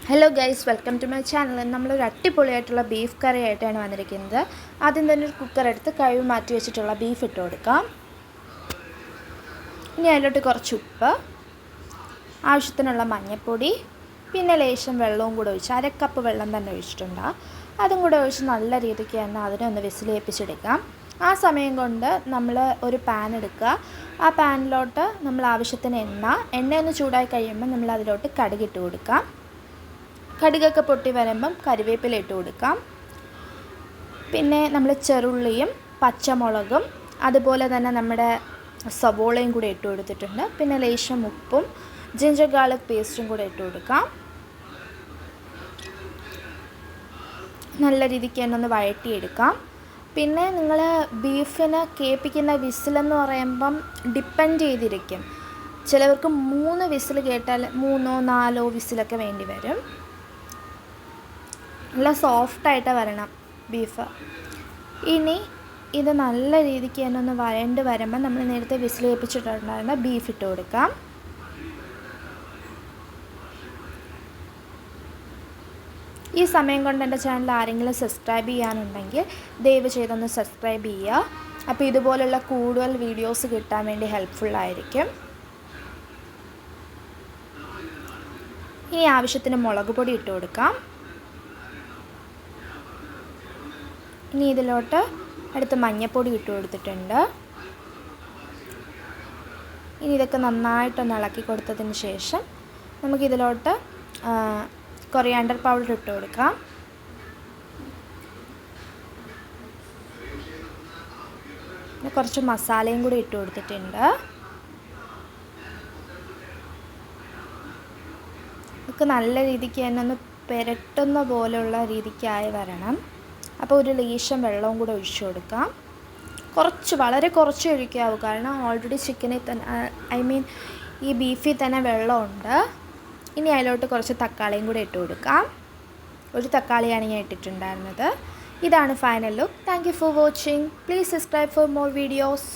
Hello guys, welcome to my channel. നമ്മളൊരു അടിപൊളിയായിട്ടുള്ള beef കറി ആയിട്ടാണ് വന്നിരിക്കുന്നത്. ആദ്യം തന്നെ ഒരു കുക്കർ എടുത്ത് കഴുകി മാറ്റി വെച്ചിട്ടുള്ള ബീഫ് ഇട്ട് കൊടുക്കാം. ഇനി അതിലോട്ട് കുറച്ച് ഉപ്പ്, ആവശ്യത്തിനുള്ള മഞ്ഞൾപ്പൊടി, പിന്നെ ലേശം വെള്ളവും കൂടെ ഒഴിച്ച് 1/2 കപ്പ് വെള്ളം തന്നെ ഒഴിച്ചിട്ടുണ്ട്. അതും കൂടെ ഒഴിച്ച് നല്ല രീതിക്ക് തന്നെ അതിനെ ഒന്ന് വിസിലേൽപ്പിച്ചെടുക്കാം. ആ സമയം കൊണ്ട് നമ്മൾ ഒരു പാൻ എടുക്കുക. ആ പാനിലോട്ട് നമ്മൾ ആവശ്യത്തിന് എണ്ണയൊന്ന് ചൂടായി കഴിയുമ്പോൾ നമ്മൾ അതിലോട്ട് കടുകിട്ട് കൊടുക്കാം. കടുകൊക്കെ പൊട്ടി വരുമ്പം കറിവേപ്പില ഇട്ട് കൊടുക്കാം. പിന്നെ നമ്മൾ ചെറുള്ളിയും പച്ചമുളകും അതുപോലെ തന്നെ നമ്മുടെ സവോളയും കൂടെ ഇട്ട് കൊടുത്തിട്ടുണ്ട്. പിന്നെ ലേശം ഉപ്പും ജിഞ്ചർ ഗാർലിക് പേസ്റ്റും കൂടെ ഇട്ട് കൊടുക്കാം. നല്ല രീതിക്ക് തന്നെ ഒന്ന് വഴറ്റിയെടുക്കാം. പിന്നെ നിങ്ങൾ ബീഫിന് കേൾപ്പിക്കുന്ന വിസിലെന്ന് പറയുമ്പം ഡിപ്പെൻഡ് ചെയ്തിരിക്കും. ചിലവർക്ക് 3 വിസിൽ കേട്ടാൽ 3 4 വിസിലൊക്കെ വേണ്ടി വരും. നല്ല സോഫ്റ്റായിട്ട് വരണം ബീഫ്. ഇനി ഇത് നല്ല രീതിക്ക് തന്നെ ഒന്ന് വഴണ്ട് വരുമ്പോൾ നമ്മൾ നേരത്തെ വിസിലേൽപ്പിച്ചിട്ടുണ്ടായിരുന്ന ബീഫ് ഇട്ട് കൊടുക്കാം. ഈ സമയം കൊണ്ട് എൻ്റെ ചാനൽ ആരെങ്കിലും സബ്സ്ക്രൈബ് ചെയ്യാനുണ്ടെങ്കിൽ ദയവ് ചെയ്തൊന്ന് സബ്സ്ക്രൈബ് ചെയ്യുക. അപ്പോൾ ഇതുപോലുള്ള കൂടുതൽ വീഡിയോസ് കിട്ടാൻ വേണ്ടി ഹെൽപ്ഫുള്ളായിരിക്കും. ഇനി ആവശ്യത്തിന് മുളക് പൊടി ഇട്ട് കൊടുക്കാം. ഇനി ഇതിലോട്ട് അടുത്ത് മഞ്ഞൾപ്പൊടി ഇട്ട് കൊടുത്തിട്ടുണ്ട്. ഇനി ഇതൊക്കെ നന്നായിട്ടൊന്ന് ഇളക്കി കൊടുത്തതിന് ശേഷം നമുക്കിതിലോട്ട് കൊറിയാണ്ടർ പൗഡർ ഇട്ട് കൊടുക്കാം. പിന്നെ കുറച്ച് മസാലയും കൂടി ഇട്ട് കൊടുത്തിട്ടുണ്ട്. ഇതൊക്കെ നല്ല രീതിക്ക് തന്നെ ഒന്ന് പുരട്ടുന്ന പോലെയുള്ള രീതിക്കായി വരണം. അപ്പോൾ ഒരു ലേശം വെള്ളവും കൂടെ ഒഴിച്ചു കൊടുക്കാം. വളരെ കുറച്ച് ഒഴിക്കാവൂ, കാരണം ഓൾറെഡി ചിക്കനിൽ തന്നെ ഈ ബീഫിൽ തന്നെ വെള്ളമുണ്ട്. ഇനി അതിലോട്ട് കുറച്ച് തക്കാളിയും കൂടെ ഇട്ട് കൊടുക്കാം. ഒരു തക്കാളിയാണ് ഞാൻ ഇട്ടിട്ടുണ്ടായിരുന്നത്. ഇതാണ് final look. Thank you for watching. Please subscribe for more videos.